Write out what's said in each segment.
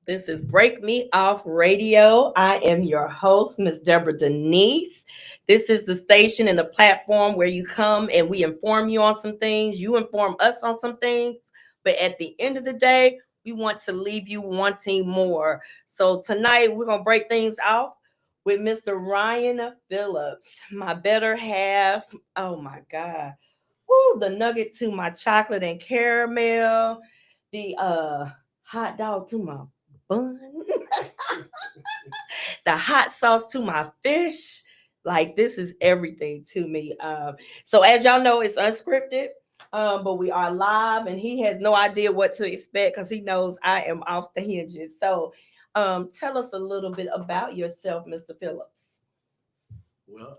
This is Break Me Off Radio. I am your host, Miss Deborah Denise. This is the station and the platform where you come and we inform you on some things. You inform us on some things. But at the end of the day, we want to leave you wanting more. So tonight, we're going to break things off with Mr. Ryan Phillips, my better half. Oh my God. Ooh, the nugget to my chocolate and caramel, the hot dog to my bun, the hot sauce to my fish. Like, this is everything to me. So as y'all know, it's unscripted. But we are live, and he has no idea what to expect because he knows I am off the hinges. So, tell us a little bit about yourself, Mr. Phillips. Well,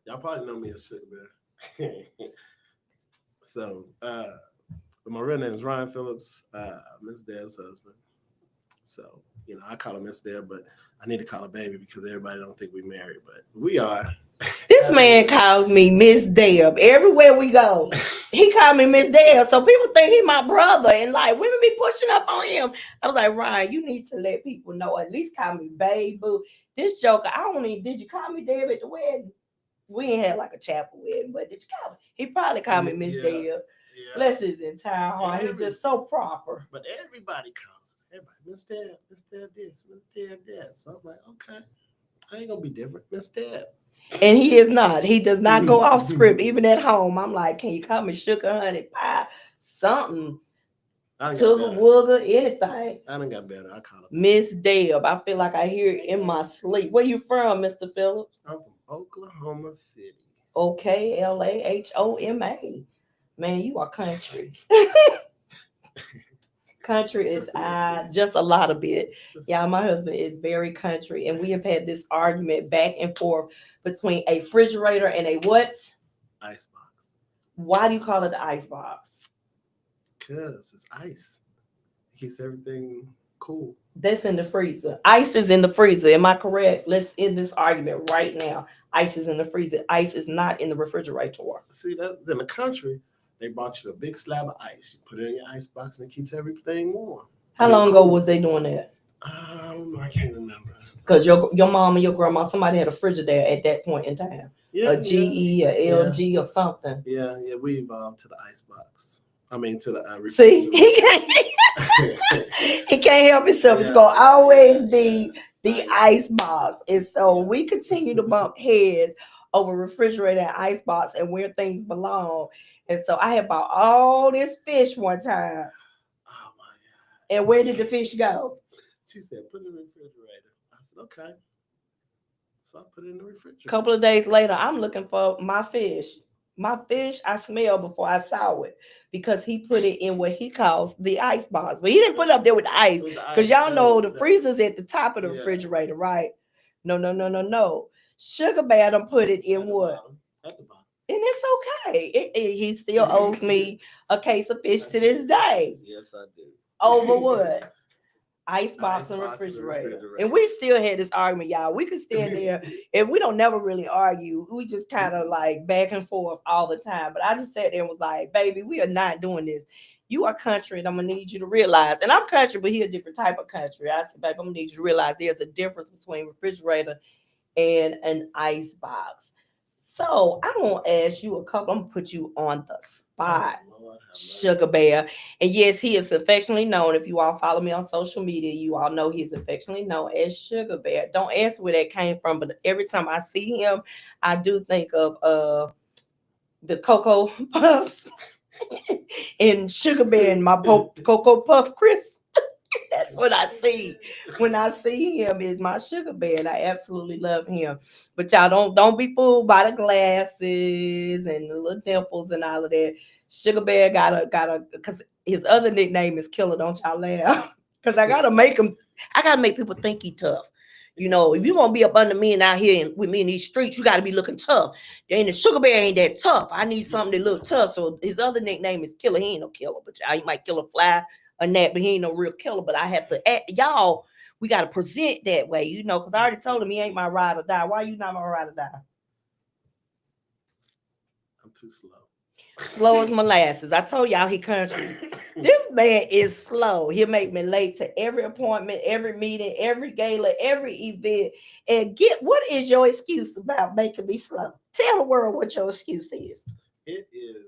y'all probably know me as Sugar Bear. So, my real name is Ryan Phillips, Miss Deb's husband. So, I call her Miss Deb, but I need to call her baby because everybody don't think we married, but we are. This man calls me Miss Deb everywhere we go. He called me Miss Deb, so people think he my brother, and like women be pushing up on him. I was like, Ryan, you need to let people know. At least call me babe, boo. This joker, I don't even. Did you call me Deb at the wedding? We ain't had like a chapel wedding, but did you call me? He probably called me Miss Deb. Yeah. Bless his entire heart. He's just so proper. But everybody calls him. Everybody, Miss Deb this, Miss Deb that. So I'm like, okay, I ain't gonna be different, Miss Deb. And he is not. He does not go off script, even at home. I'm like, can you call me sugar, honey, pie, something? Sugar, wooger, anything. I done got better. I call it Miss Deb. I feel like I hear it in my sleep. Where you from, Mr. Phillips? I'm from Oklahoma City. Okay, LAHOMA. Man, you are country. Country is just a lot of it. Yeah, my husband is very country, and we have had this argument back and forth between a refrigerator and a what? Icebox. Why do you call it the icebox? Because it's ice. It keeps everything cool. That's in the freezer. Ice is in the freezer. Am I correct? Let's end this argument right now. Ice is in the freezer. Ice is not in the refrigerator. See, that's in the country. They bought you a big slab of ice. You put it in your ice box, and it keeps everything warm. How long ago was they doing that? I don't know. I can't remember. Because your mom and your grandma, somebody had a Frigidaire at that point in time. Yeah, a GE, a LG, or something. Yeah. We evolved to the ice box. I mean, to the refrigerator. See, he can't help himself. It's going to always be the ice box. And so we continue to bump heads over refrigerator and ice box and where things belong. And so I had bought all this fish one time. Oh my God. And where did the fish go? She said, put it in the refrigerator. I said, okay. So I put it in the refrigerator. A couple of days later, I'm looking for my fish. My fish, I smelled before I saw it because he put it in what he calls the ice box. But he didn't put it up there with the ice because y'all know the freezer's at the top of the refrigerator, right? No. Sugar Bear done put it in what? At the bottom. And it's okay. He still owes me a case of fish to this day. Yes, I do. Over what? Icebox and refrigerator. And we still had this argument, y'all. We could stand there and we don't never really argue. We just kind of like back and forth all the time. But I just sat there and was like, baby, we are not doing this. You are country, and I'm going to need you to realize. And I'm country, but he a different type of country. I said, baby, I'm going to need you to realize there's a difference between refrigerator and an icebox. So I'm going to ask you a couple. I'm going to put you on the spot, Sugar Bear. And yes, he is affectionately known. If you all follow me on social media, you all know he is affectionately known as Sugar Bear. Don't ask where that came from, but every time I see him, I do think of the Cocoa Puffs and Sugar Bear and my Cocoa Puff Crisp. That's what I see when I see him is my Sugar Bear, and I absolutely love him. But y'all don't be fooled by the glasses and the little dimples and all of that. Sugar Bear got a because his other nickname is Killer. Don't y'all laugh? Because I gotta make people think he tough. You know, if you're gonna be up under me and out here with me in these streets, you gotta be looking tough. And the Sugar Bear ain't that tough. I need something that look tough. So his other nickname is Killer. He ain't no killer, but he might kill a fly or gnat, but he ain't no real killer. But I have to y'all, we gotta present that way, you know, because I already told him he ain't my ride or die. Why you not my ride or die? I'm too slow. Slow as molasses. I told y'all he country. This man is slow. He'll make me late to every appointment, every meeting, every gala, every event. And what is your excuse about making me slow? Tell the world what your excuse is. It is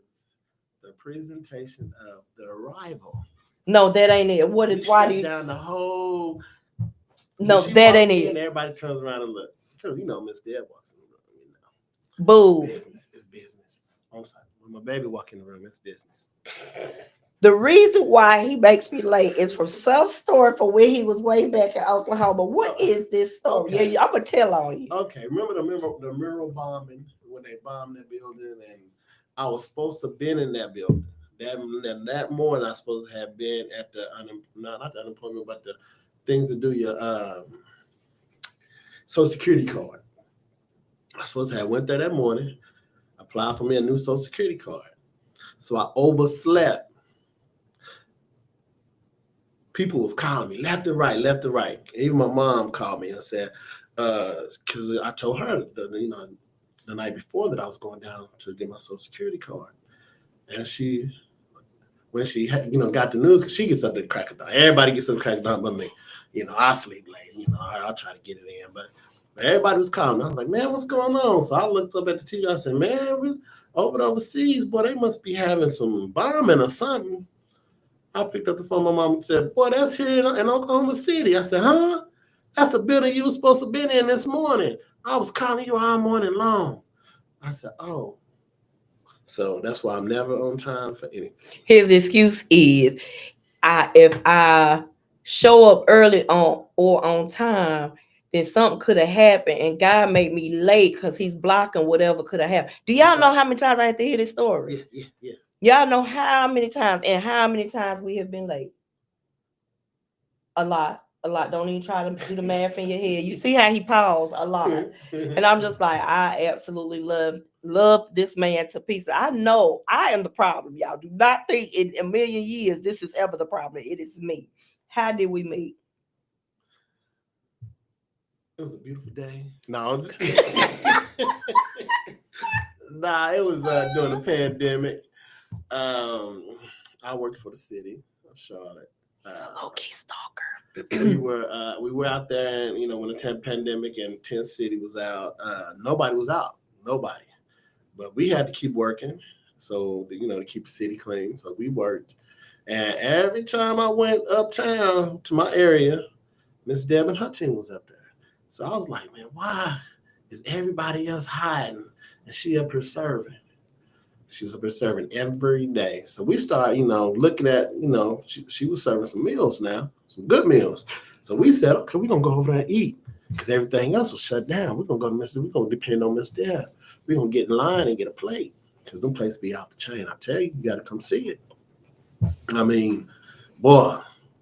the presentation of the arrival. No, that ain't it. What is why do you down the whole? No, that ain't it. Everybody turns around and look. You know, Miss Deb walks in the room. You know, boo. Business is business. I'm sorry. When my baby walk in the room, it's business. The reason why he makes me late is from some story from when he was way back in Oklahoma. What is this story? Okay. Yeah, I'm gonna tell on you. Okay, remember the mural bombing when they bombed that building, and I was supposed to have been in that building. That morning, I was supposed to have been at the not the unemployment, but the things to do your Social Security card. I was supposed to have went there that morning, applied for me a new Social Security card. So I overslept. People was calling me left and right. Even my mom called me and said, because I told her, the night before that I was going down to get my Social Security card. And when she got the news, because she gets up at the crack of dawn. Everybody gets up at the crack of dawn but me. I sleep late. I'll try to get it in. But everybody was calling. I was like, man, what's going on? So I looked up at the TV. I said, man, we overseas, boy, they must be having some bombing or something. I picked up the phone. My mom said, boy, that's here in Oklahoma City. I said, huh? That's the building you were supposed to be in this morning. I was calling you all morning long. I said, oh. So that's why I'm never on time for anything. His excuse is, if I show up early on time, then something could have happened, and God made me late because he's blocking whatever could have happened. Do y'all know how many times I had to hear this story? Yeah. Y'all know how many times we have been late? A lot. Don't even try to do the math in your head. You see how he paused? A lot. And I'm just like, I absolutely love this man to pieces. I know I am the problem, y'all. Do not think in a million years this is ever the problem. It is me. How did we meet? It was a beautiful day. No, I'm just kidding. It was during the pandemic. I worked for the city of Charlotte. He's a low-key stalker. we were out there, and when the pandemic and Tent City was out, nobody was out. Nobody. But we had to keep working, so to keep the city clean. So we worked, and every time I went uptown to my area, Miss Deb and her team was up there. So I was like, man, why is everybody else hiding and she up here serving? She was up there serving every day. So we started, looking at, she was serving some meals now, some good meals. So we said, okay, we're going to go over there and eat because everything else was shut down. We're going to go to Miss Deb. We're going to depend on Miss Deb. We're going to get in line and get a plate because them places be off the chain. I tell you, you got to come see it. I mean, boy,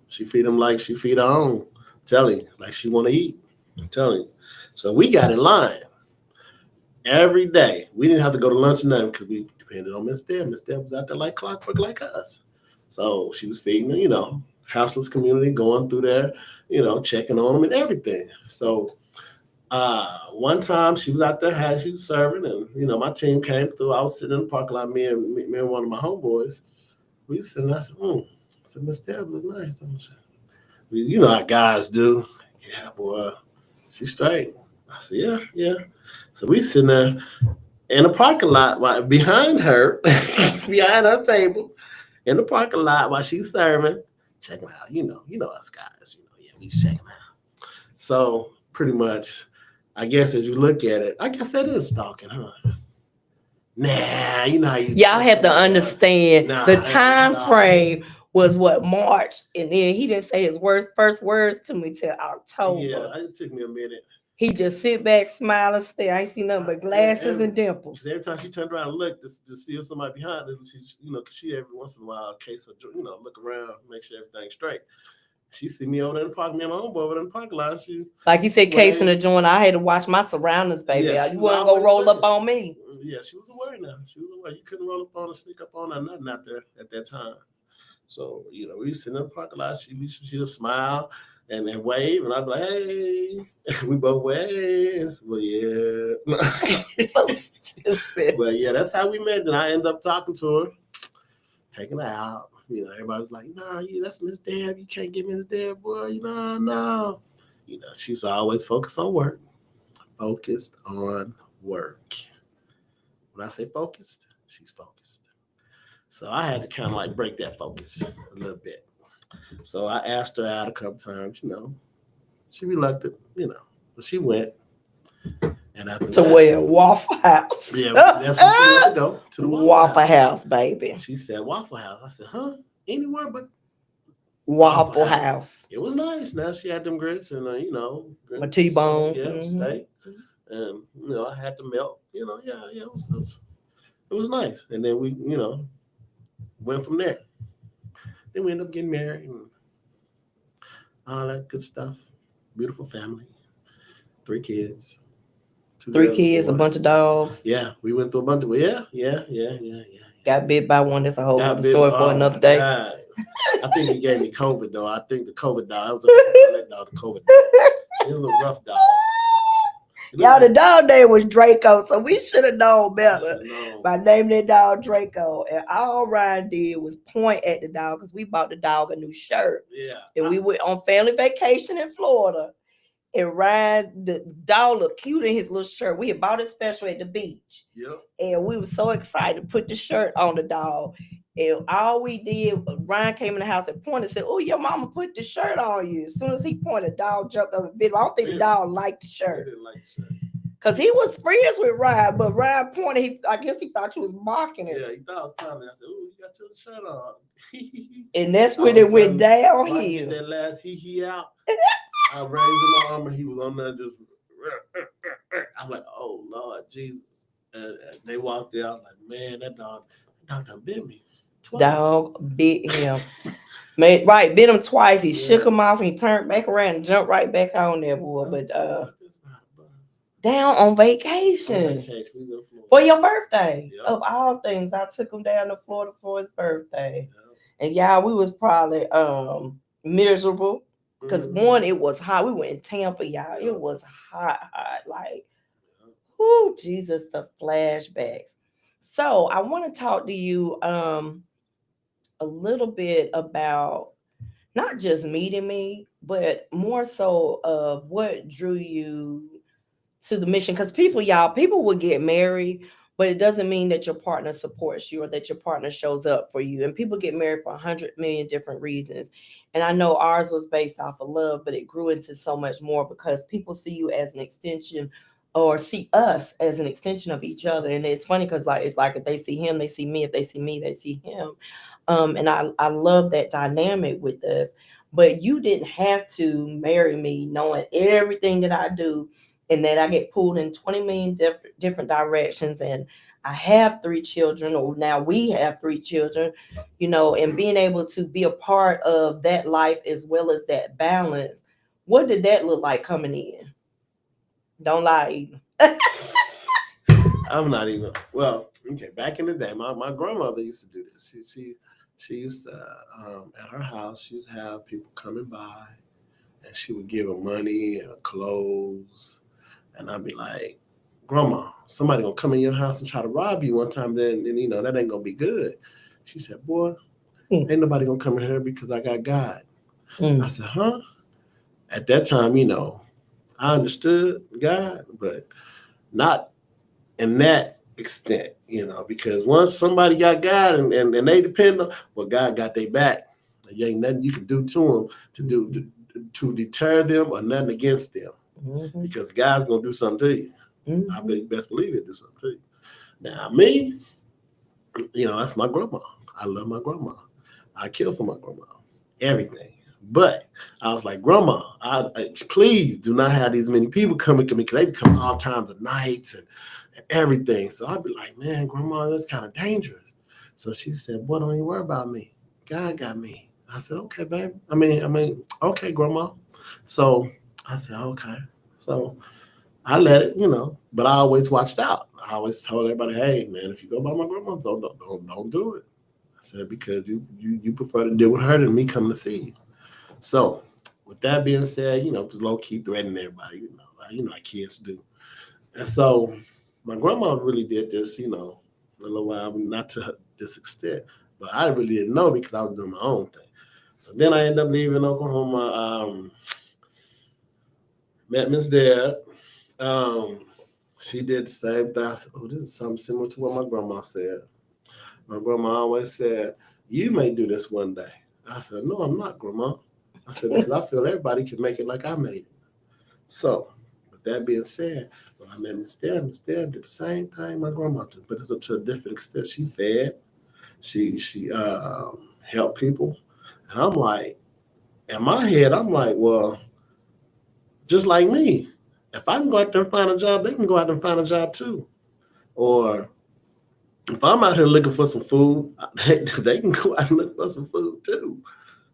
she feed them like she feed her own. I'm telling you, like she want to eat. I'm telling you. So we got in line every day. We didn't have to go to lunch or nothing because we depended on Miss Deb. Miss Deb was out there like clockwork like us. So she was feeding them, houseless community, going through there, checking on them and everything. So one time she was out there, she was serving, and my team came through. I was sitting in the parking lot, me and one of my homeboys. We were sitting there, I said, Miss Deb look nice, don't she? You know how guys do. Yeah, boy, she's straight. I said, yeah. So we sitting there in the parking lot behind her, behind her table, in the parking lot while she's serving, checking out. You know us guys. We checking out. So pretty much, I guess as you look at it, I guess that is stalking, huh? Nah, you know how you. Y'all have to understand the time frame was what, March, and then he didn't say his first words to me till October. Yeah, it took me a minute. He just sit back, smile, and stare. I ain't see nothing but glasses and dimples. Every time she turned around and looked to see if somebody behind her, because she every once in a while, in case of look around, make sure everything's straight. She see me over there in the park, me and my homeboy over there in the parking lot. Like you said, case in the joint, I had to watch my surroundings, baby. Yeah, you wasn't gonna roll up on me. Yeah, she was aware now. She was aware. You couldn't roll up on her, sneak up on her, nothing out there at that time. So, you know, we sitting in the parking lot. She'd just smile and wave, and I'd be like, hey. We both wave. Well, yeah. So stupid. But yeah, that's how we met. And I ended up talking to her, taking her out. You know, everybody's like, nah, that's Miss Deb. You can't get Miss Deb, boy. You know, no. You know, she's always focused on work. Focused on work. When I say focused, she's focused. So I had to kind of like break that focus a little bit. So I asked her out a couple times, you know. She reluctant, you know, but she went. And after to where? Waffle House. Yeah, that's where she wanted to go. To the Waffle House, baby. She said Waffle House. I said, huh? Anywhere but Waffle House. It was nice. Now she had them grits and you know, a T-bone, steak, and you know, I had the milk. You know, yeah, it was nice. And then we, you know, went from there. Then we ended up getting married and all that good stuff. Beautiful family, 3 kids. 3 kids, a bunch of dogs. Yeah, we went through a bunch of yeah. Got bit by one. That's a whole other story for another day. God. I think he gave me COVID though. I think the COVID dog. I was that dog, the COVID dog. He was a rough dog. Y'all, the dog name was Draco, so we should have known better by naming that dog Draco. And all Ryan did was point at the dog because we bought the dog a new shirt. Yeah. And we went on family vacation in Florida. And Ryan, the dog looked cute in his little shirt. We had bought it special at the beach. Yep. And we were so excited to put the shirt on the dog. And all we did, Ryan came in the house and pointed and said, oh, your mama put the shirt on you. As soon as he pointed, the dog jumped up a bit. I don't think the dog liked the shirt. He didn't like the shirt. Because he was friends with Ryan, but Ryan pointed, I guess he thought you was mocking him. Yeah, he thought I was telling me. I said, oh, you got your shirt on. And that's when it went downhill. So I get that last hee out. I raised my arm and he was on there just. I'm like, oh, Lord Jesus. And they walked out like, man, that dog done bit me. Twice. Dog bit him. Bit him twice. He shook him off and he turned back around and jumped right back on there, boy. But down on vacation. For your birthday. Yep. Of all things, I took him down to Florida for his birthday. Yep. And y'all, we was probably miserable. Because one, it was hot. We went in Tampa, y'all. It was hot. Like, whoo, Jesus, the flashbacks. So I want to talk to you a little bit about not just meeting me, but more so of what drew you to the mission. Because people will get married, but it doesn't mean that your partner supports you or that your partner shows up for you. And people get married for 100 million different reasons. And I know ours was based off of love, but it grew into so much more because people see you as an extension or see us as an extension of each other. And it's funny because it's like if they see him, they see me. If they see me, they see him. And I love that dynamic with us. But you didn't have to marry me knowing everything that I do and that I get pulled in 20 million different directions. And I have 3 children, or now we have 3 children, you know, and being able to be a part of that life as well as that balance. What did that look like coming in? Don't lie. I'm not even. Well, okay. Back in the day, my grandmother used to do this. She used to at her house. She used to have people coming by, and she would give them money and clothes, and I'd be like, Grandma, somebody gonna come in your house and try to rob you one time. Then you know that ain't gonna be good. She said, boy, ain't nobody gonna come in here because I got God. I said, huh? At that time, you know, I understood God, but not in that extent, you know, because once somebody got God and they depend on, well, God got their back. There ain't nothing you can do to them to deter them or nothing against them, because God's gonna do something to you. I best believe he'll do something to you. Now, me, you know, that's my grandma. I love my grandma. I kill for my grandma. Everything. But I was like, Grandma, please do not have these many people coming to me, because they come all times of nights and everything. So I'd be like, man, Grandma, that's kind of dangerous. So she said, boy, don't even worry about me. God got me. I said, okay, babe. Okay, grandma. So I said, okay. So I let it, but I always watched out. I always told everybody, hey, man, if you go by my grandma, don't do it. I said, because you prefer to deal with her than me coming to see you. So with that being said, just low key threatening everybody, like kids do. And so my grandma really did this, a little while, not to this extent, but I really didn't know because I was doing my own thing. So then I ended up leaving Oklahoma. Met Miss Deb. Um, she did the same thing. I said, oh, this is something similar to what my grandma said. My grandma always said, you may do this one day. I said, no, I'm not, grandma. I said, because I feel everybody can make it like I made it. So, with that being said, when I met Miss Deb did the same thing my grandma did, but to a different extent. She fed, she helped people. And I'm like, in my head, I'm like, well, just like me. If I can go out there and find a job, they can go out there and find a job too. Or if I'm out here looking for some food, they can go out and look for some food too,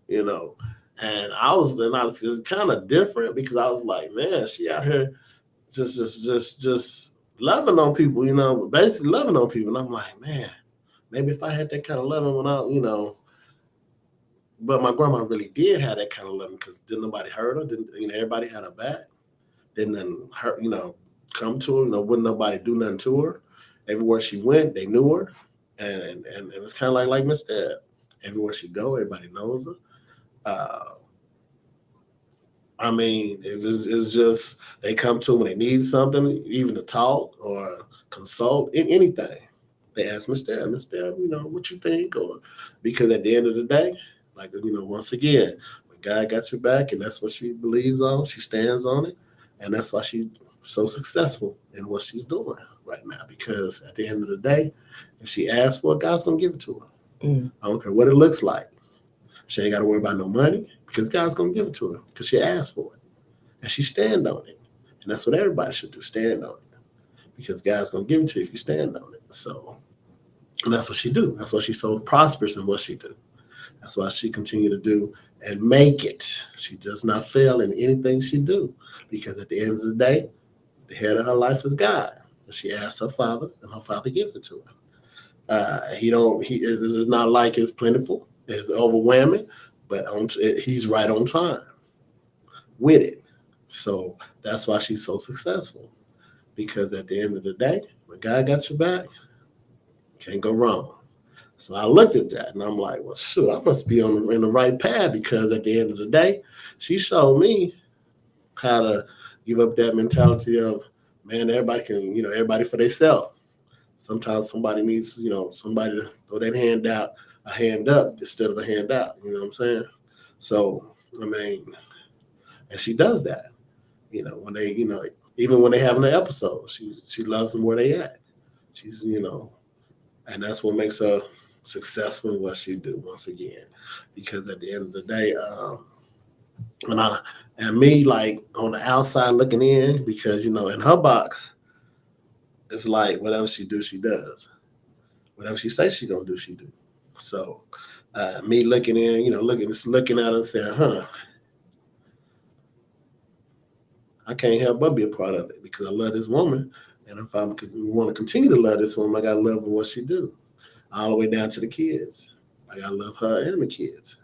you know. And I was it's kind of different because I was like, man, she out here just loving on people, basically loving on people. And I'm like, man, maybe if I had that kind of loving when but my grandma really did have that kind of loving because didn't nobody hurt her, didn't everybody had her back. Didn't hurt, come to her, wouldn't nobody do nothing to her. Everywhere she went, they knew her. And it's kind of like Miss Deb. Everywhere she go, everybody knows her. Uh, it's just they come to when they need something, even to talk or consult in anything. They ask Miss Deb, what you think, or because at the end of the day, like once again, when God got your back, and that's what she believes on, she stands on it, and that's why she's so successful in what she's doing right now. Because at the end of the day, if she asks for it, God's gonna give it to her. I don't care what it looks like. She ain't got to worry about no money because God's gonna give it to her because she asked for it and she stand on it. And that's what everybody should do: stand on it because God's gonna give it to you if you stand on it. So, and that's what she do. That's why she's so prosperous in what she do. That's why she continue to do and make it. She does not fail in anything she do because at the end of the day, the head of her life is God. And she asks her father, and her father gives it to her. He don't. He is not like it's plentiful, it's overwhelming, but he's right on time with it. So that's why she's so successful. Because at the end of the day, when God got your back, can't go wrong. So I looked at that and I'm like, well, shoot, I must be in the right path because at the end of the day, she showed me how to give up that mentality of, man, everybody for themselves. Sometimes somebody needs, somebody to throw that hand out, a hand up instead of a hand out. You know what I'm saying? So, and she does that. When they, even when they having an episode, she loves them where they at. She's, and that's what makes her successful in what she do. Once again, because at the end of the day, when I and me like on the outside looking in, because in her box, it's like whatever she do, she does. Whatever she say she gonna do, she do. So me looking in, looking at her and saying, huh, I can't help but be a part of it because I love this woman. And if I want to continue to love this woman, I gotta love what she do, all the way down to the kids. I gotta love her and the kids.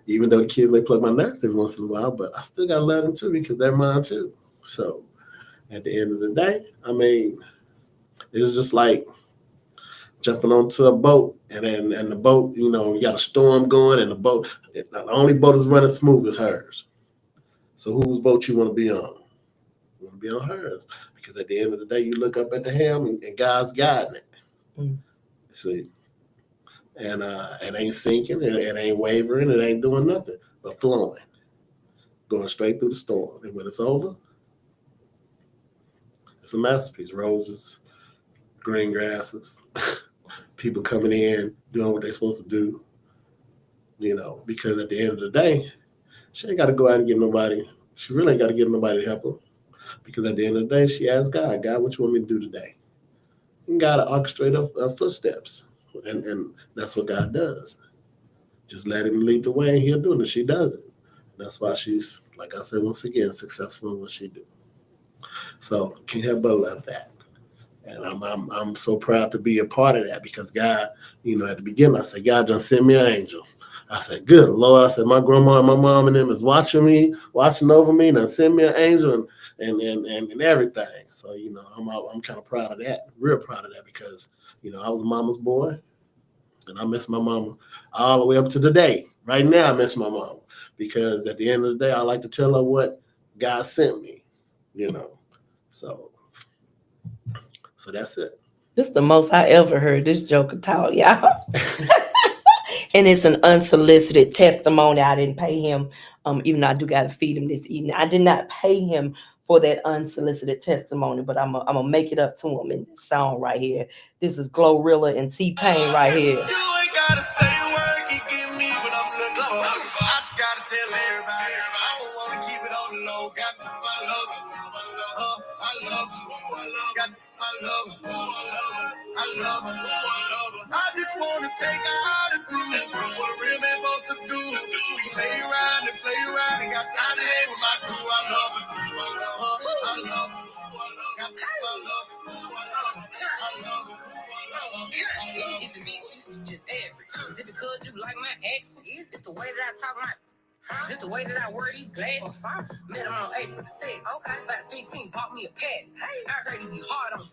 Even though the kids may plug my nerves every once in a while, but I still gotta love them too because they're mine too. So at the end of the day, it's just like jumping onto a boat and the boat, you got a storm going and the only boat is running smooth is hers. So whose boat you want to be on? You want to be on hers because at the end of the day, you look up at the helm and God's guiding it. See, and it ain't sinking, it ain't wavering, it ain't doing nothing but flowing, going straight through the storm. And when it's over, it's a masterpiece. Roses, green grasses, people coming in, doing what they're supposed to do, because at the end of the day, she ain't got to go out and get nobody. She really ain't got to get nobody to help her. Because at the end of the day, she asked God, what you want me to do today? And God to orchestrate her footsteps. And that's what God does. just let him lead the way, and he'll do it. And she does it. That's why she's, like I said, once again, successful in what she do. So can't help but love that. And I'm so proud to be a part of that because God, at the beginning, I said, God just sent me an angel. I said, good Lord. I said, my grandma and my mom and them is watching me, watching over me, and send me an angel and everything. So, I'm kind of proud of that, real proud of that because, I was a mama's boy and I miss my mama all the way up to today. Right now, I miss my mama because at the end of the day, I like to tell her what God sent me, So that's it. This is the most I ever heard this joker talk, y'all. And it's an unsolicited testimony. I didn't pay him, even though I do got to feed him this evening. I did not pay him for that unsolicited testimony, but I'm gonna make it up to him in this song right here. This is Glorilla and T-Pain right here. You ain't gotta say a word, you give me what I'm looking for. I just gotta tell everybody, I don't wanna keep it on the low. Got my love, I love her, got my love, I love her. I just wanna take her out and do what a real man supposed to do. Play around and play around, and got time to hang with my crew. I love her, I love her, got my love, I love her. It's the beat, just average. Is it because you like my accent? It's the way that I talk my. Just the way that I wear these glasses. Met him on April 6th. Okay. About 15, bought me a pad. I heard he be hard on.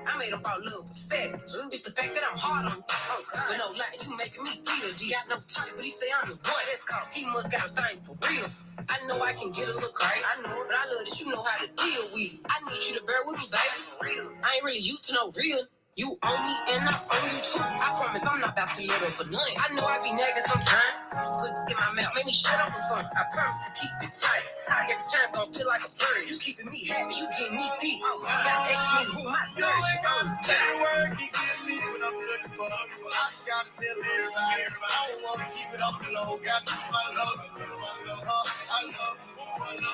I made him fall in love with the savage. It's the fact that I'm hard on. But no lie, you making me feel G. Got no type, but he say I'm the boy that's called. He must got a thing for real. I know I can get a little crazy. I know, but I love that you know how to deal with it. I need you to bear with me, baby. I ain't really used to no real. You owe me and I owe you too. I promise I'm not about to live for nothing. I know I be nagging sometimes. Put it in my mouth, make me shut up or something. I promise to keep it tight. Every time gon' feel like a bird. You keeping me happy, you getting me deep. You gotta ask me who my son is. You ain't say a word, you give me what I'm looking for. I just gotta tell everybody. I don't wanna keep it on the low. Got my love, I love,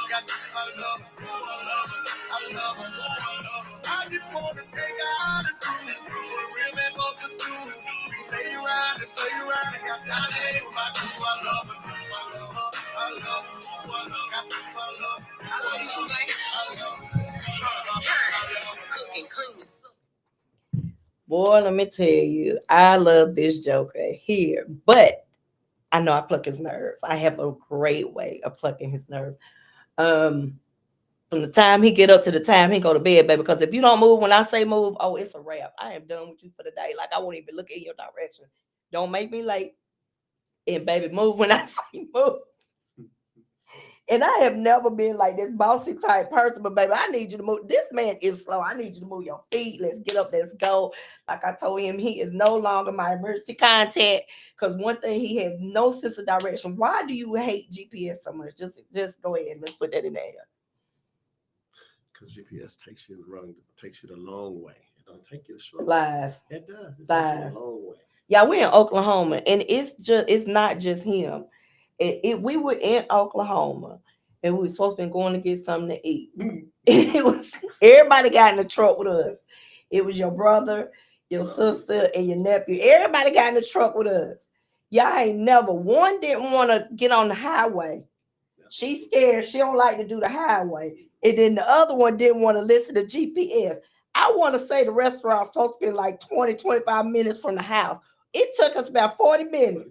got my love, I love her. I just wanna take her out and do what a real man supposed to do. Play around and play around and got time to hang with my crew. I love her, I love her, got my love, I love you, like I love her, cooking clean. Boy, let me tell you, I love this joker here, but I know I pluck his nerves. I have a great way of plucking his nerves. From the time he get up to the time he go to bed, baby. Because if you don't move when I say move, oh, it's a wrap. I am done with you for the day. Like I won't even look in your direction. Don't make me late. And baby, move when I say move. And I have never been like this bossy type person, but baby, I need you to move. This man is slow. I need you to move your feet. Let's get up. Let's go. Like I told him, he is no longer my emergency contact. Because one thing, he has no sense of direction. Why do you hate GPS so much? Just go ahead. Let's put that in there. Because GPS takes you the long way. It don't take you the short Lies. way. It does. It Lies. takes you the long way. Yeah, we're in Oklahoma, and it's not just him. We were in Oklahoma, and we were supposed to be going to get something to eat. It was everybody got in the truck with us. It was your brother, your sister, and your nephew. Everybody got in the truck with us. Y'all ain't never. One didn't want to get on the highway. She's scared. She don't like to do the highway. And then the other one didn't want to listen to GPS. I want to say the restaurant's supposed to be like 20, 25 minutes from the house. It took us about 40 minutes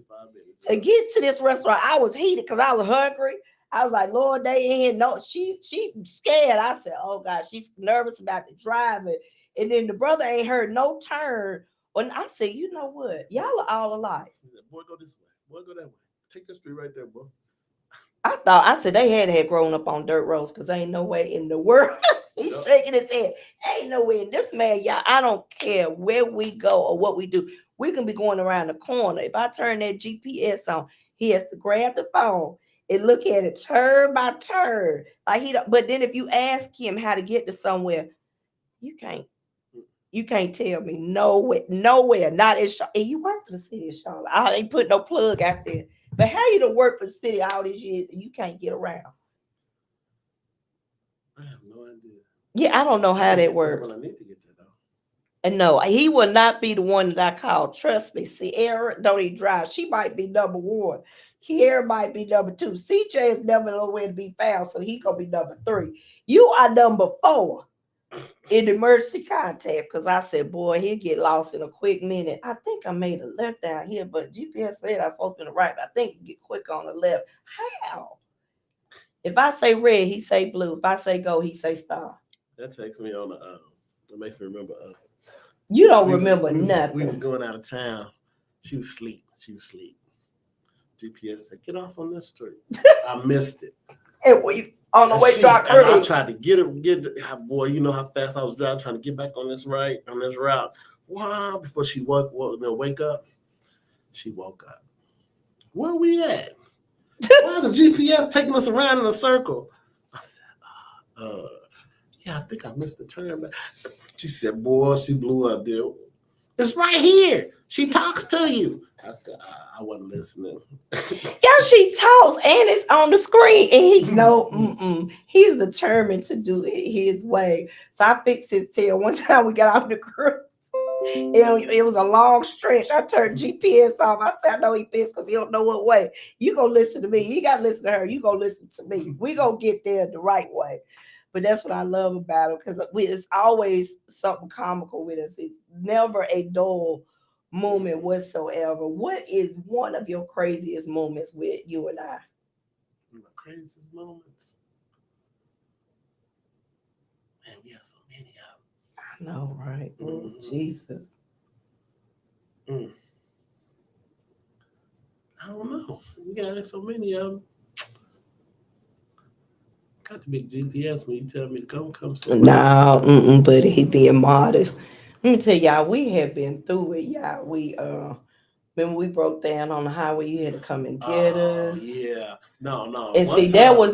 to get to this restaurant. I was heated because I was hungry. I was like, Lord, they in here. No, she scared. I said, oh God, she's nervous about the driving. And then the brother ain't heard no turn. And I said, you know what? Y'all are all alike. Boy, go this way. Boy, go that way. Take that street right there, boy. I said they had grown up on dirt roads because ain't no way in the world. He's shaking his head. Ain't no way in this man, y'all. I don't care where we go or what we do. We can be going around the corner. If I turn that GPS on, he has to grab the phone and look at it turn by turn. But then if you ask him how to get to somewhere, you can't. You can't tell me nowhere. Not in Charlotte. And you work for the city of Charlotte. I ain't put no plug out there. But how you to work for the city all these years and you can't get around? I have no idea. Yeah, I don't know how that works. Well, I need to get that though. And no, he will not be the one that I call. Trust me. Sierra don't even drive. She might be number one. Kiera might be number two. CJ is never nowhere to be found, so he gonna be number three. You are number four in emergency contact. Because I said, boy, he'll get lost in a quick minute. I think I made a left down here, but GPS said I'm supposed to be the right. But I think you get quick on the left. How? If I say red, he say blue. If I say go, he say stop. That takes me on the. That makes me remember. You don't remember nothing. We was going out of town. She was asleep. GPS said, "Get off on this street." I missed it. And we on the way to our cruise. I cruise. tried to get it. Boy, you know how fast I was driving, trying to get back on this route. Wow! Before she wake up, she woke up. Where we at? Why the GPS taking us around in a circle? I said, yeah, I think I missed the turn back. She said, boy, she blew up there. It's right here. She talks to you. I said, I wasn't listening. Yeah, she talks and it's on the screen. And he's determined to do it his way. So I fixed his tail. One time we got off the cruise. It was a long stretch. I turned GPS off. I said, I know he pissed because he don't know what way. You gonna listen to me. You gotta listen to her. You gonna listen to me. We gonna get there the right way. But that's what I love about it, because it's always something comical with us. It's never a dull moment whatsoever. What is one of your craziest moments with you and I? My craziest moments? Man, we have so many of them. I know, right? Oh, Jesus. I don't know. We got so many of them. Got the big GPS when you tell me to come. No, buddy, he being modest. Let me tell y'all, we have been through it, y'all. We when we broke down on the highway, you had to come and get us. Yeah, no. And see, that was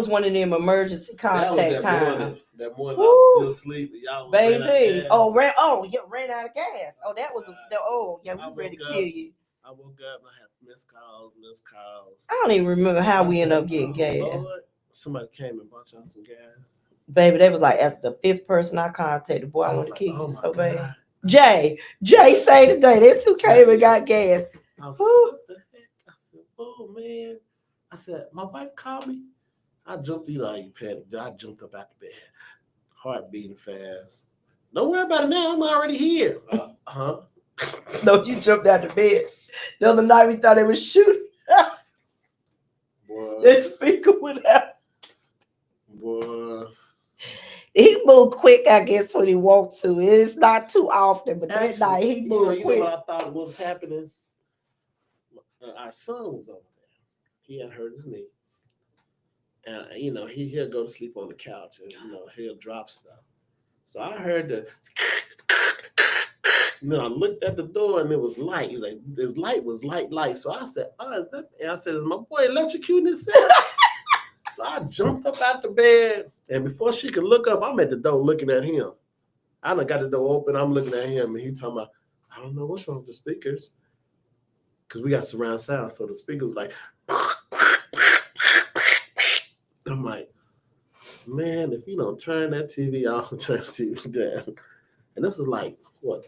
one of them emergency contact times. That morning I was still asleep. Y'all baby, ran out of gas. Oh, that was we was ready to kill you. I woke up and I had missed calls. I don't even remember how we ended up getting gas. Lord. Somebody came and bought y'all some gas. Baby, that was like after the fifth person I contacted. Boy, I want to kill you so bad. Jay say today, that's who came and got gas. I was like, what the heck? I said, oh man. I said, my wife called me. I jumped, I jumped up out the bed. Heart beating fast. Don't worry about it now. I'm already here. No, you jumped out the bed. The other night we thought they was shooting. The speaker went out. Boy. He moved quick, I guess, when he walked to. It's not too often, but that night he moved quick. What I thought was happening? Our son was over there. He had hurt his knee. And, he'll go to sleep on the couch and, he'll drop stuff. So I heard then I looked at the door and it was light. He was like, this light was light. So I said, is my boy electrocuting himself? So I jumped up out the bed, and before she could look up, I'm at the door looking at him. I done got the door open. I'm looking at him, and he talking about, I don't know what's wrong with the speakers, because we got surround sound. So the speakers was like, I'm like, man, if you don't turn that TV off, turn the TV down. And this is like,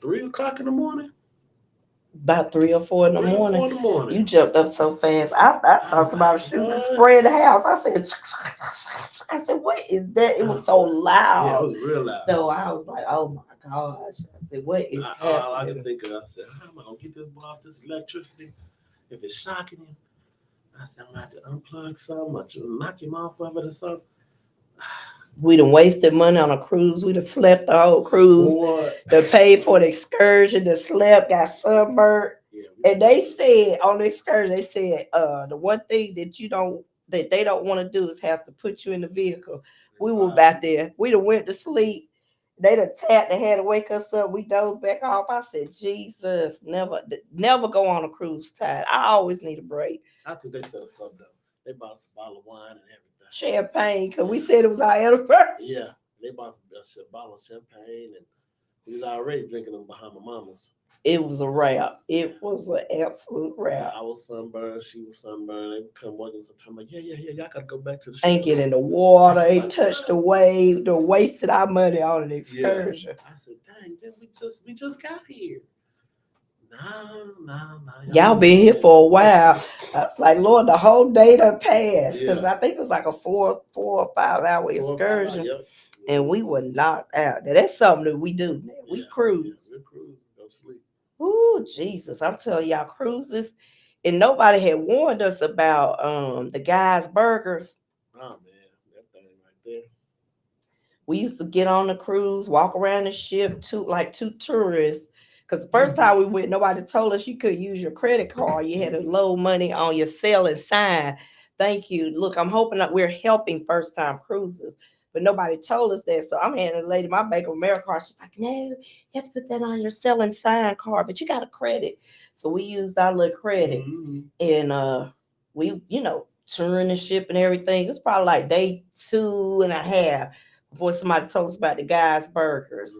3 o'clock in the morning? About 3 or 4 in the morning. You jumped up so fast. I thought somebody was shooting spray in the house. I said, what is that? It was so loud. Yeah, it was real loud. So I was like, oh my gosh. I said, what is happening? All I can think of, I said, how am I going to get this boy off this electricity? If it's shocking him, I said, I'm going to have to unplug something, knock him off of it or something. We done wasted money on a cruise. We done slept the whole cruise. They paid for the excursion. They slept, got sunburned. Yeah, and they said on the excursion, the one thing that they don't want to do is have to put you in the vehicle. We were back there. We done went to sleep. They done tapped. They had to wake us up. We dozed back off. I said, Jesus, never go on a cruise tired. I always need a break. I think they set us up though. They bought us a bottle of wine and everything. Champagne, because we said it was our anniversary. Yeah, they bought a bottle of champagne and He was already drinking them Bahama Mamas. It was a wrap. It was an absolute wrap. I was sunburned. She was sunburned. They would come walking sometime like, yeah. Y'all gotta go back to the Ain't get in the water. Ain't touched the wave. They wasted our money on an excursion. Yeah. I said, dang, we just got here. No. Y'all been here for a while. I was like, Lord, the whole day done passed. Because I think it was like a 4 or 5 hour excursion. And we were knocked out. Now, that's something that we do, man. We cruise. We cruise. Go sleep. Ooh, Jesus. I'm telling y'all, cruises. And nobody had warned us about the Guy's Burgers. Oh, man. That thing right there. We used to get on the cruise, walk around the ship, like two tourists. Because the first time we went, nobody told us you could use your credit card. You had to load money on your cell and sign. Thank you. Look, I'm hoping that we're helping first-time cruisers. But nobody told us that. So I'm handing the lady my Bank of America card. She's like, no, you have to put that on your sell and sign card, but you got a credit. So we used our little credit. And we, touring the ship and everything. It was probably like day 2.5 before somebody told us about the Guy's Burgers.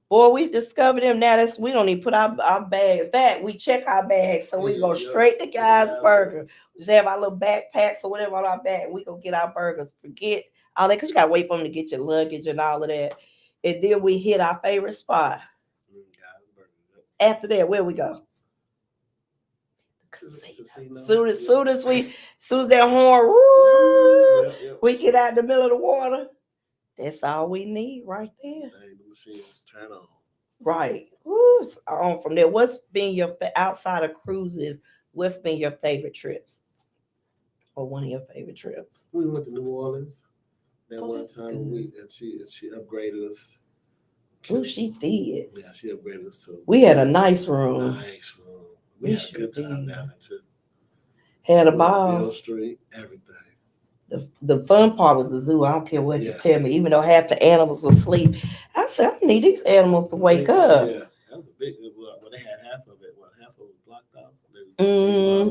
Boy, we discovered them now. We don't even put our bags back. We check our bags. So we go straight to Guy's Burger. We just have our little backpacks or whatever on our back. We go get our burgers. Forget all that, because you got to wait for them to get your luggage and all of that. And then we hit our favorite spot. After that, where we go? Soon as that horn, we get out in the middle of the water. That's all we need right there. The machines turn on. Right. On from there. What's been your outside of cruises? What's been your favorite trips? Or one of your favorite trips? We went to New Orleans. That one time she upgraded us. Oh, she did. Yeah, she upgraded us too. We had a nice room. We had a good time down there too. Had a ball. Bill Street, everything. The fun part was the zoo. I don't care what you tell me. Even though half the animals were asleep, I said, I need these animals to wake up. Yeah, that was a big. Well, they had half of it. Well, half of it was blocked out.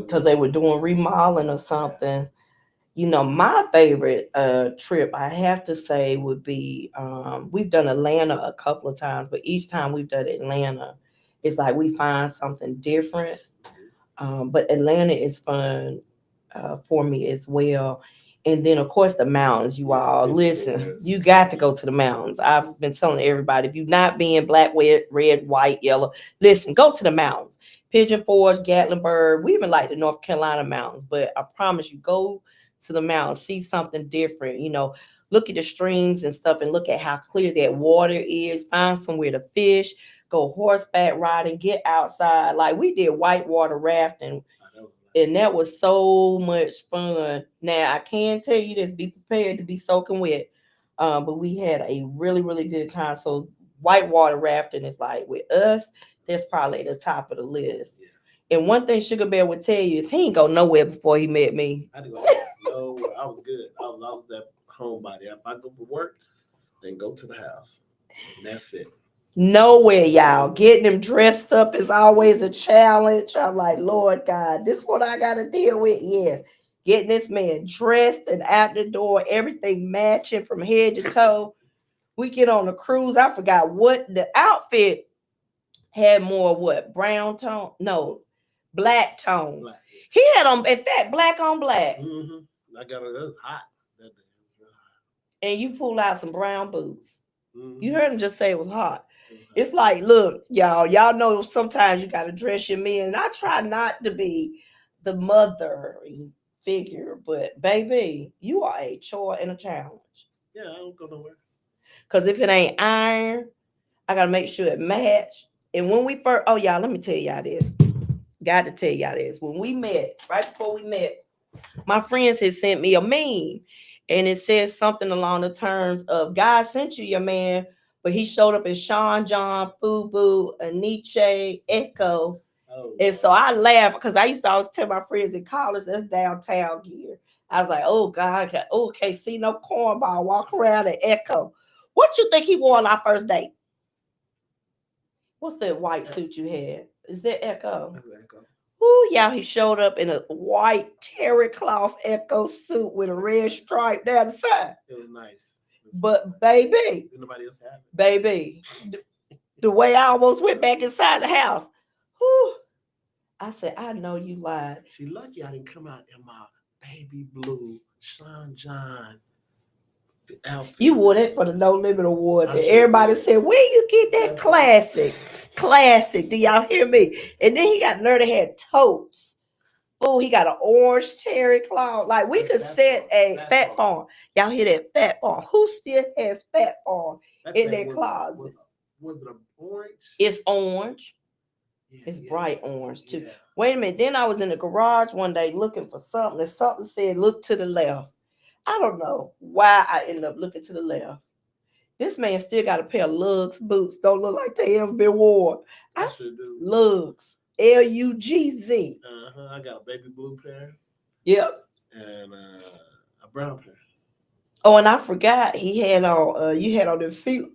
Because they were doing remodeling or something. My favorite trip, I have to say, would be we've done Atlanta a couple of times, but each time we've done Atlanta, it's like we find something different. But Atlanta is fun for me as well. And then, of course, the mountains. You all listen. You got to go to the mountains. I've been telling everybody, if you're not being black, red, white, yellow, listen, go to the mountains. Pigeon Forge, Gatlinburg. We even like the North Carolina mountains, but I promise you, go to the mountains, see something different. Look at the streams and stuff, and look at how clear that water is. Find somewhere to fish. Go horseback riding. Get outside. Like we did whitewater rafting. And that was so much fun. Now, I can tell you this, be prepared to be soaking wet. But we had a really, really good time. So whitewater rafting is like, with us, that's probably the top of the list. Yeah. And one thing Sugar Bear would tell you is he ain't go nowhere before he met me. I didn't go nowhere. I was good. I was that homebody. If I go for work, then go to the house. And that's it. Nowhere, y'all. Getting them dressed up is always a challenge. I'm like, Lord God, this is what I got to deal with. Yes. Getting this man dressed and out the door, everything matching from head to toe. We get on a cruise. I forgot what the outfit had more brown tone? No, black tone. Black. He had on, in fact, black on black. Mm-hmm. I got it. It was hot. And you pull out some brown boots. Mm-hmm. You heard him just say it was hot. It's like, look, y'all know sometimes you got to dress your men. And I try not to be the mother figure, but baby, you are a chore and a challenge. Yeah, I don't go nowhere. Because if it ain't iron, I got to make sure it match. And when we first, y'all, let me tell y'all this. Got to tell y'all this. When we met, right before we met, my friends had sent me a meme. And it says something along the terms of, God sent you your man, but he showed up as Sean John, Fubu, Aniche, Echo. And so I laughed because I used to always tell my friends in college, that's downtown gear. I was like, oh, God, can't see no cornball walk around at Echo. What you think he wore on our first date? What's that white suit you had? Is that Echo? That's Echo. Ooh, y'all, he showed up in a white terry cloth Echo suit with a red stripe down the side. It was nice. But baby, nobody else had it. Baby, The way I almost went back inside the house. Whew. I said, I know you lied. She lucky I didn't come out in my baby blue Sean John outfit. You wore that for the No Limit Awards, and everybody said, "Where you get that classic? Do y'all hear me?" And then he got nerve to have totes. Oh, he got an orange cherry cloud. Like we could set a Fat Farm. Y'all hear that Fat Farm? Who still has Fat Farm in their closet? Was it an orange? It's orange. Yeah, it's bright orange too. Yeah. Wait a minute. Then I was in the garage one day looking for something, and something said, "Look to the left." I don't know why I ended up looking to the left. This man still got a pair of Lugz boots. Don't look like they ever been worn. I should do. Lugz. Lugz. I got a baby blue pair. Yep. And a brown pair. Oh, and I forgot he had on. You had on the feet.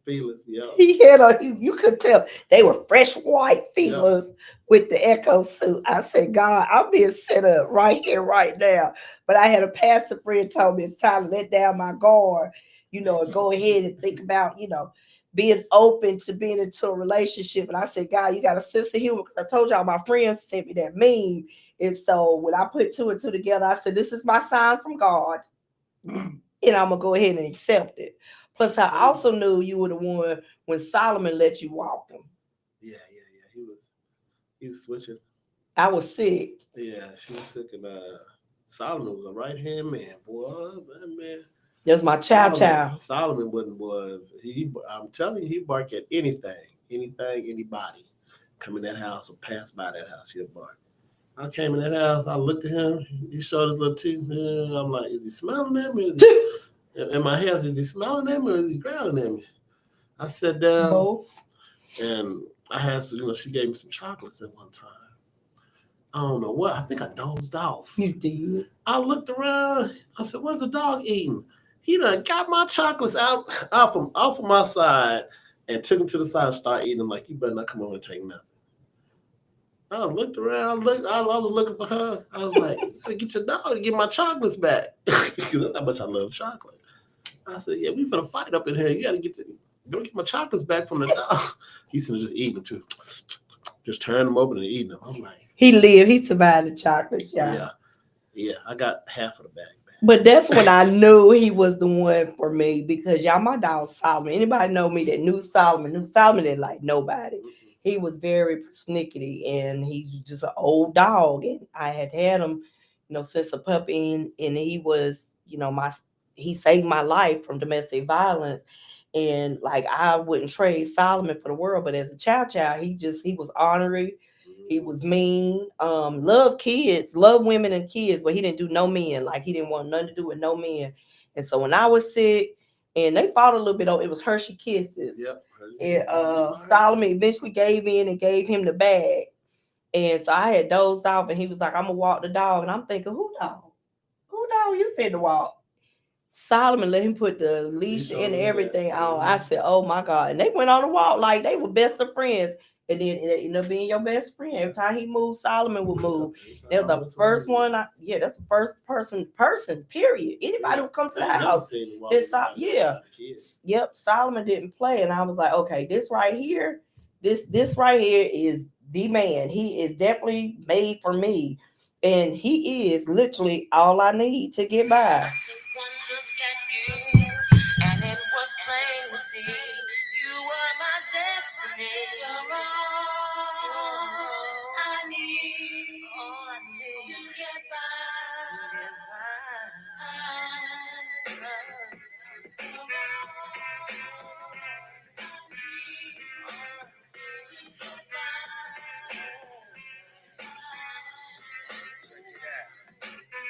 Feelers, yeah. He had on. You could tell they were fresh white feelers with the Echo suit. I said, God, I'm being set up right here, right now. But I had a pastor friend told me it's time to let down my guard, and go ahead and think about, being open to being into a relationship. And I said, God, you got a sense of humor, because I told y'all my friends sent me that meme. And so when I put two and two together, I said, this is my sign from God, and I'm gonna go ahead and accept it. Plus, I also knew you were the one when Solomon let you walk him. Yeah. He was switching. I was sick. Yeah, she was sick, and Solomon was a right-hand man, boy. Man. That's my child. Solomon was. I'm telling you, he bark at anything, anybody come in that house or pass by that house, he'll bark. I came in that house, I looked at him, he showed his little teeth, and I'm like, is he smiling at me? In my head, is he smiling at me or is he growling at me? I sat down and I had some, she gave me some chocolates at one time. I don't know what. I think I dozed off. You did. I looked around. I said, what's the dog eating? He done got my chocolates off of my side and took them to the side and started eating them like, you better not come over and take nothing. I looked around. I was looking for her. I was like, I gotta get your dog to get my chocolates back. Because that's how much I love chocolate. I said, yeah, we finna fight up in here. You gotta go get my chocolates back from the dog. He's gonna just eat them too. Just turn them open and eat them. I'm like, he survived the chocolates, y'all. Yeah, I got half of the bag back. But that's when I knew he was the one for me, because y'all, my dog Solomon. Anybody know me that knew Solomon didn't like nobody. Mm-hmm. He was very persnickety, and he's just an old dog, and I had him, since a puppy, and he was, he saved my life from domestic violence. And like, I wouldn't trade Solomon for the world, but as a child, he was ornery. He was mean, loved kids, loved women and kids, but he didn't do no men. Like, he didn't want nothing to do with no men. And so when I was sick, and they fought a little bit on, it was Hershey Kisses. Yep. And Solomon eventually gave in and gave him the bag. And so I had dozed off, and he was like, I'm gonna walk the dog. And I'm thinking, who dog you finna walk? Solomon let him put the leash and everything on. I said, oh my God. And they went on the walk like they were best of friends. And then it ended up being your best friend. Every time he moved, Solomon would move. That was the first one. That's the first person, period. Anybody who come to the house. Yep, Solomon didn't play. And I was like, okay, this right here is the man. He is definitely made for me. And he is literally all I need to get by. And it was plain to see you were my destiny. You're all I need to get by.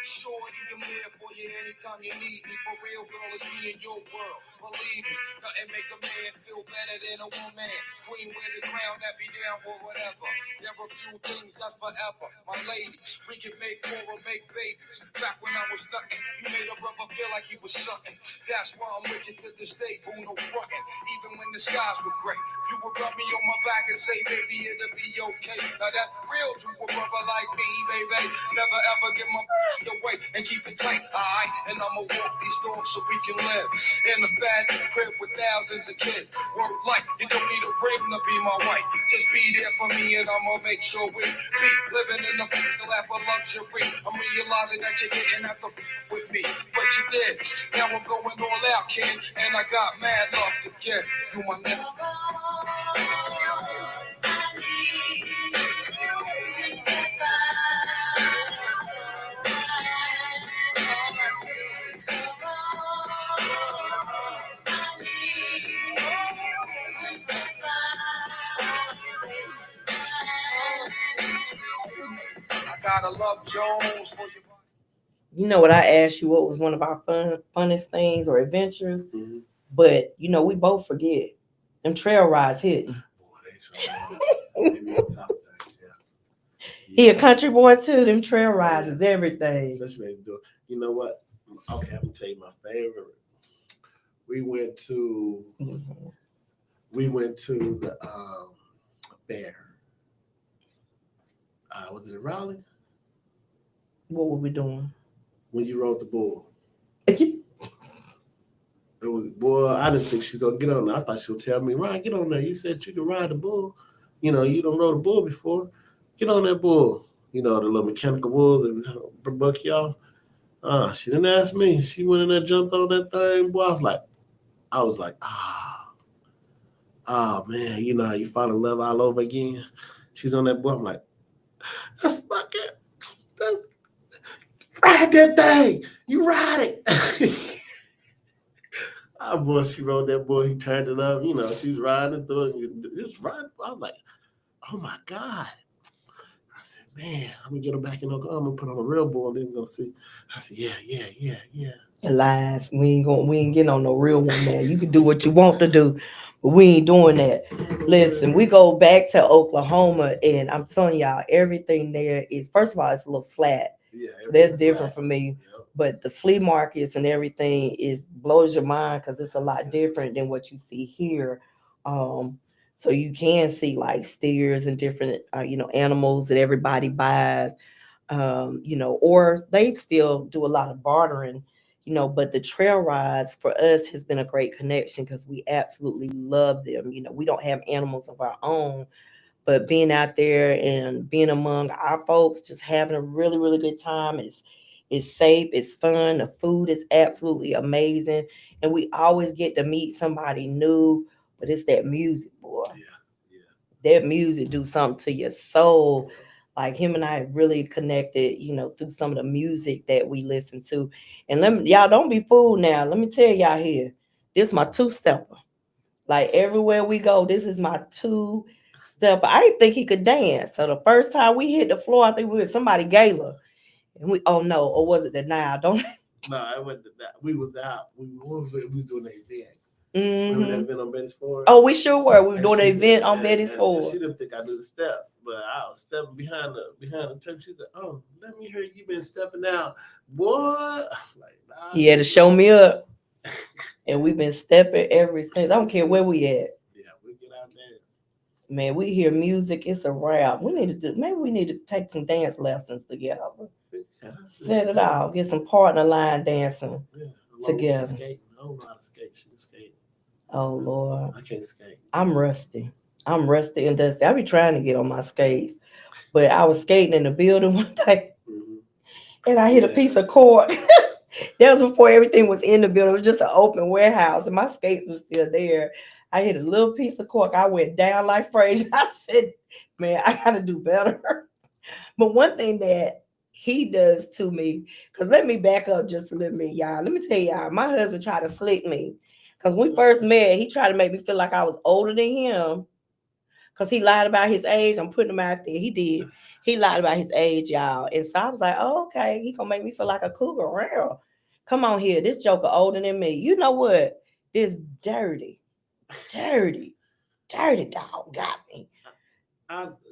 Shorty, I'm there for you anytime you need me. For real, girl, it's me in your world. Believe me, nothing make a man feel better than a woman. Queen with the crown, that be down for whatever. There are few things that's forever. My lady, we can make more or make babies. Back when I was nothing, you made a brother feel like he was something. That's why I'm with you to this day, boo, no frontin'. Even when the skies were gray, you would rub me on my back and say, baby, it'll be okay. Now that's real to a brother like me, baby. Never ever get my away and keep it tight. Alright, and I'ma walk these dogs so we can live in a fat crib with thousands of kids. Word like you don't need a ring to be my wife. Just be there for me and I'ma make sure we be living in the lap of luxury. I'm realizing that you didn't have to with me, but you did. Now I'm going all out, kid, and I got mad love to give you my nigga. I gotta love Jones for you. You know what I asked you? What was one of our funnest things or adventures? Mhm. But you know, we both forget them trail rides hitting. Boy, they so they be on top of things, yeah. He a country boy too. Them trail rides Yeah. is everything. Especially when they do. You know what? Okay, I'm gonna tell you my favorite. We went to the fair. Was it in Raleigh? What were we doing? When you rode the bull. It was, boy, I didn't think she's gonna get on there. I thought she'll tell me, Ryan, get on there. You said you could ride the bull. You know, you don't rode a bull before. Get on that bull. You know, the little mechanical bull that buck y'all. She didn't ask me. She went in there, jumped on that thing. Boy, I was like, oh man, you know how you fall in love all over again. She's on that bull. I'm like, that's ride that thing. You ride it. Oh boy, she rode that boy. He turned it up. You know, she's riding through it. Just riding. I was like, oh my God. I said, man, I'm gonna get her back in Oklahoma. I'm gonna put on a real bull and then we're gonna see. I said, yeah. Lies. We ain't getting on no real one, man. You can do what you want to do, but we ain't doing that. Listen, we go back to Oklahoma, and I'm telling y'all, everything there is, first of all, it's a little flat. Yeah, So that's different flat. for me. Yep. But the flea markets and everything blows your mind because it's a lot different than what you see here. So you can see like steers and different, animals that everybody buys, or they still do a lot of bartering, but the trail rides for us has been a great connection because we absolutely love them. We don't have animals of our own, but being out there and being among our folks, just having a really, really good time. It's safe, it's fun, the food is absolutely amazing, and we always get to meet somebody new. But it's that music, boy. Yeah. That music do something to your soul. Like him and I really connected, through some of the music that we listen to. And y'all don't be fooled now. Let me tell y'all here, this is my two-stepper. Like everywhere we go, this is my two-stepper. I didn't think he could dance. So the first time we hit the floor, I think we were somebody gala. And or was it the now? Don't. No, it wasn't that. We was out. We was doing an event. Mm-hmm. Remember that event on Betty's Ford? Oh, we sure were. We were doing an event on Betty's Ford. She didn't think I knew the step, but I was stepping behind the church. She said, "Oh, let me hear you been stepping out, boy." Like, nah, he had to show me up, and we've been stepping ever since. I don't care where we at. Yeah, we get out dance. Man, we hear music. It's a wrap. We need to take some dance lessons together. Yeah, Set it out. Get some partner line dancing together. I don't know how to skate. She can skate. Oh Lord, I can't skate. I'm rusty and dusty. I be trying to get on my skates, but I was skating in the building one day, and I hit a piece of cord. That was before everything was in the building. It was just an open warehouse, and my skates are still there. I hit a little piece of cork. I went down like Frazier. I said, man, I got to do better. But one thing that he does to me, because let me back up just a little bit, y'all. Let me tell y'all, my husband tried to slick me. Because when we first met, he tried to make me feel like I was older than him. Because he lied about his age. I'm putting him out there. He did. He lied about his age, y'all. And so I was like, oh, okay. He going to make me feel like a cougar. Real. Come on here. This joker older than me. You know what? This dirty dog got me.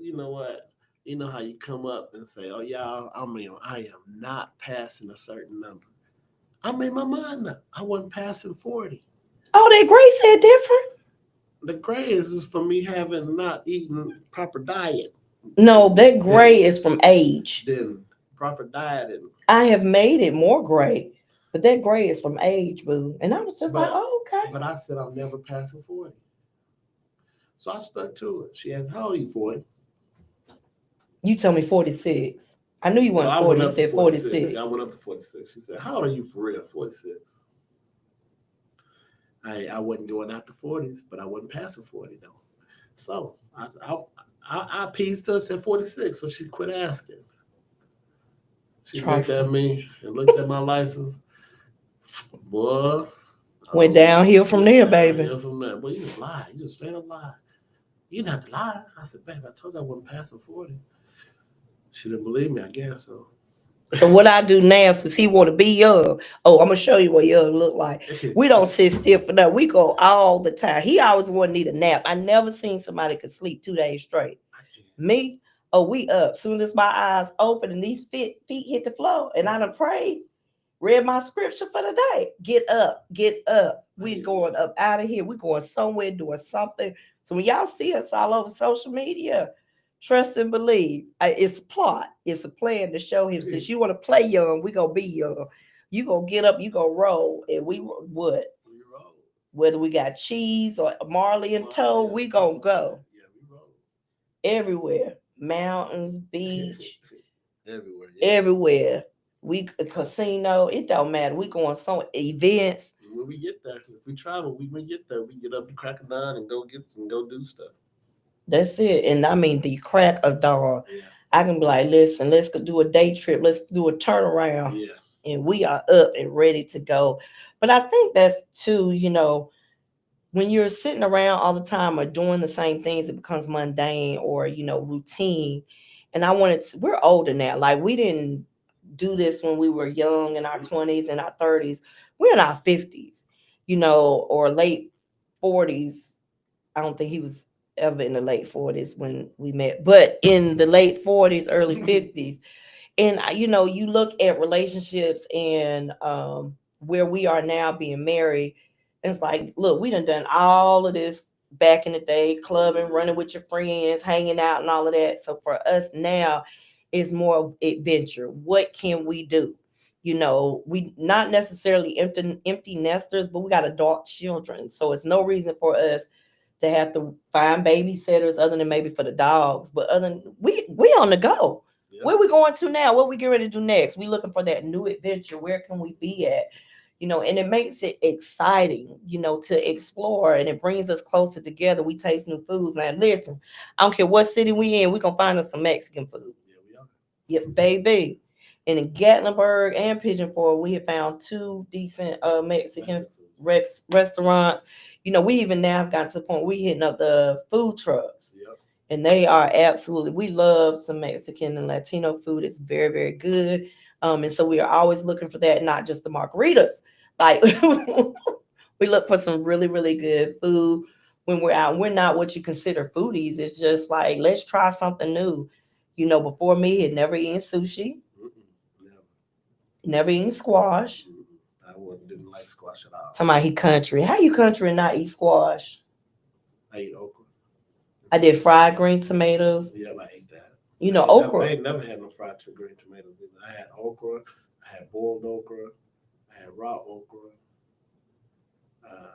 You know what? You know how you come up and say, oh, y'all, I am not passing a certain number. I made my mind up. I wasn't passing 40. Oh, that gray said different? The gray is for me having not eaten proper diet. No, that gray is from age. Then proper diet. I have made it more gray. But that gray is from age, boo. And I was just like, oh, okay. But I said I'm never passing 40. So I stuck to it. She asked, how old are you, 40? You told me 46. I knew you weren't 40. You said 46. I went up to 46. She said, how old are you for real? 46. I wasn't going out the 40s, but I wasn't passing 40 though. So I pieced her, said 46, so she quit asking. She looked at me and looked at my license. Boy. Went downhill from there, baby. Downhill from there. Boy, you just lied. You just straight up lied. You didn't have to lie. I said, babe, I told you I wasn't passing 40. She didn't believe me, I guess. So what I do now, since he want to be young, I'm going to show you what young look like. We don't sit still for that. We go all the time. He always want to need a nap. I never seen somebody could sleep 2 days straight. Me, we up. Soon as my eyes open and these feet hit the floor and I done prayed, read my scripture for the day. Get up. We going up out of here. We going somewhere doing something. So when y'all see us all over social media, trust and believe. It's a plot. It's a plan to show him, since you want to play young, we going to be young. You going to get up, you going to roll. And we would. Whether we got cheese or Marley and Toad, we going to go. Yeah, we roll. Everywhere. Mountains, beach. Everywhere. Yeah. Everywhere. We a casino. It don't matter. We going some events. When we get there, if we travel, we get there. We get up and crack a dawn and go do stuff. That's it. And I mean the crack of dawn. Yeah. I can be like, listen, let's go do a day trip. Let's do a turnaround. Yeah. And we are up and ready to go. But I think that's too, when you're sitting around all the time or doing the same things, it becomes mundane or, routine. And we're older now. Like, we didn't do this when we were young in our 20s and our 30s. We're in our 50s, or late 40s. I don't think he was ever in the late 40s when we met, but in the late 40s, early 50s. And, you look at relationships and where we are now being married. It's like, look, we done all of this back in the day, clubbing, running with your friends, hanging out and all of that. So for us now, it's more adventure. What can we do? We not necessarily empty nesters, but we got adult children. So it's no reason for us to have to find babysitters other than maybe for the dogs. But other than we on the go. Yeah. Where we going to now? What we get ready to do next? We looking for that new adventure. Where can we be at? And it makes it exciting, to explore, and it brings us closer together. We taste new foods. Now, listen, I don't care what city we in, we're going to find us some Mexican food. Yeah, we are. Yep, baby. And in Gatlinburg and Pigeon Forge, we have found 2 decent Mexican restaurants. We even now have gotten to the point we hitting up the food trucks. Yep. And they are absolutely, we love some Mexican and Latino food. It's very, very good. And so we are always looking for that, not just the margaritas. Like, we look for some really, really good food when we're out. We're not what you consider foodies. It's just like, let's try something new. Before me, had never eaten sushi. Never eaten squash. I didn't like squash at all. Talking about he country. How you country and not eat squash? I eat okra. I did fried green tomatoes. Yeah, I ate that. Okra. I ain't never had no fried green tomatoes either. I had okra. I had boiled okra. I had raw okra.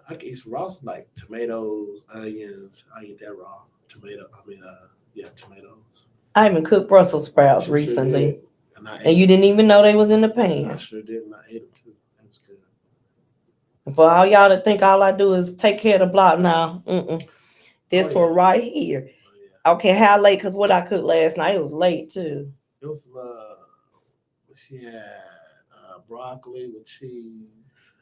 I can eat some raw, like tomatoes, onions. I eat that raw. Tomatoes. I even cooked Brussels sprouts recently. And you didn't even know they was in the pan. I sure did, and I ate them too. That was good. For all y'all that think all I do is take care of the block now, this one right here. Oh, yeah. Okay, how late? Because what I cooked last night, it was late too. It was she had broccoli with cheese,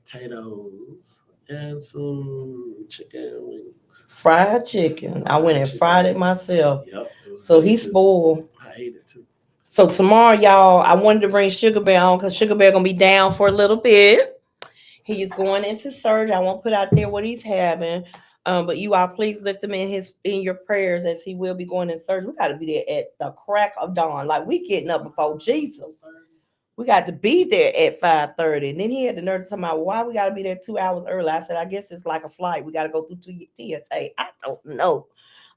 potatoes, and some chicken wings. Fried chicken. I went and fried it myself. Yep. So he spoiled. I ate it too. So tomorrow, y'all, I wanted to bring Sugar Bear on because Sugar Bear gonna be down for a little bit. He's going into surgery. I won't put out there what he's having. But you all please lift him in your prayers as he will be going in surgery. We got to be there at the crack of dawn. Like, we getting up before Jesus. We got to be there at 5:30. And then he had the nerve to tell me, why we got to be there 2 hours early. I said, I guess it's like a flight. We got to go through TSA. I don't know.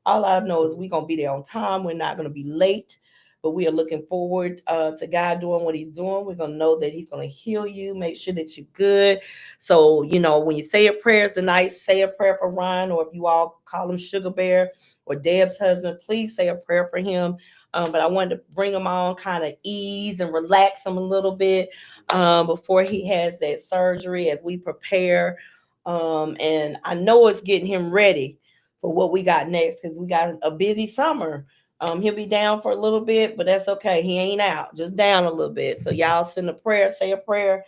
All I know is we're going to be there on time. We're not going to be late. but we are looking forward to God doing what he's doing. We're going to know that he's going to heal you, make sure that you're good. So, when you say a prayer tonight, say a prayer for Ryan, or if you all call him Sugar Bear or Deb's husband, please say a prayer for him. But I wanted to bring him on, kind of ease and relax him a little bit before he has that surgery as we prepare. And I know it's getting him ready for what we got next, because we got a busy summer. He'll be down for a little bit, but that's okay. He ain't out, just down a little bit. So y'all send a prayer, say a prayer.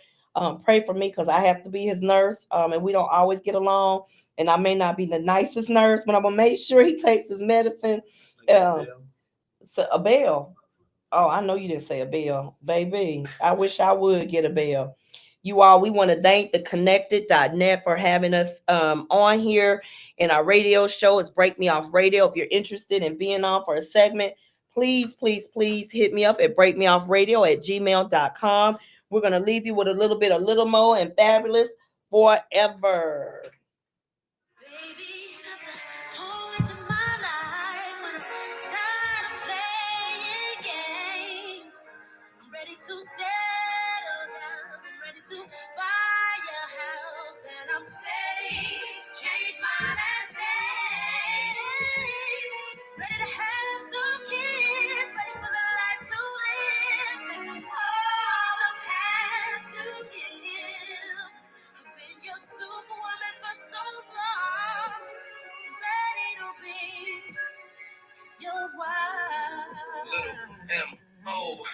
Pray for me, because I have to be his nurse, and we don't always get along, and I may not be the nicest nurse, but I'm gonna make sure he takes his medicine. So a bell. Oh, I know you didn't say a bell, baby. I wish I would get a bell. You all, we want to thank the Connected.net for having us on here in our radio show. It's Break Me Off Radio. If you're interested in being on for a segment, please, please, please hit me up at breakmeoffradio@gmail.com. We're going to leave you with a little bit of Little Mo and Fabulous Forever. Baby, at the point of my life when I'm tired of playing games, I'm ready to settle down, I'm ready to buy a house, and I'm ready to change my last name. Ready to have some kids, ready for the life to live, and all the past to give. I've been your superwoman for so long, ready to be your wife. M.O.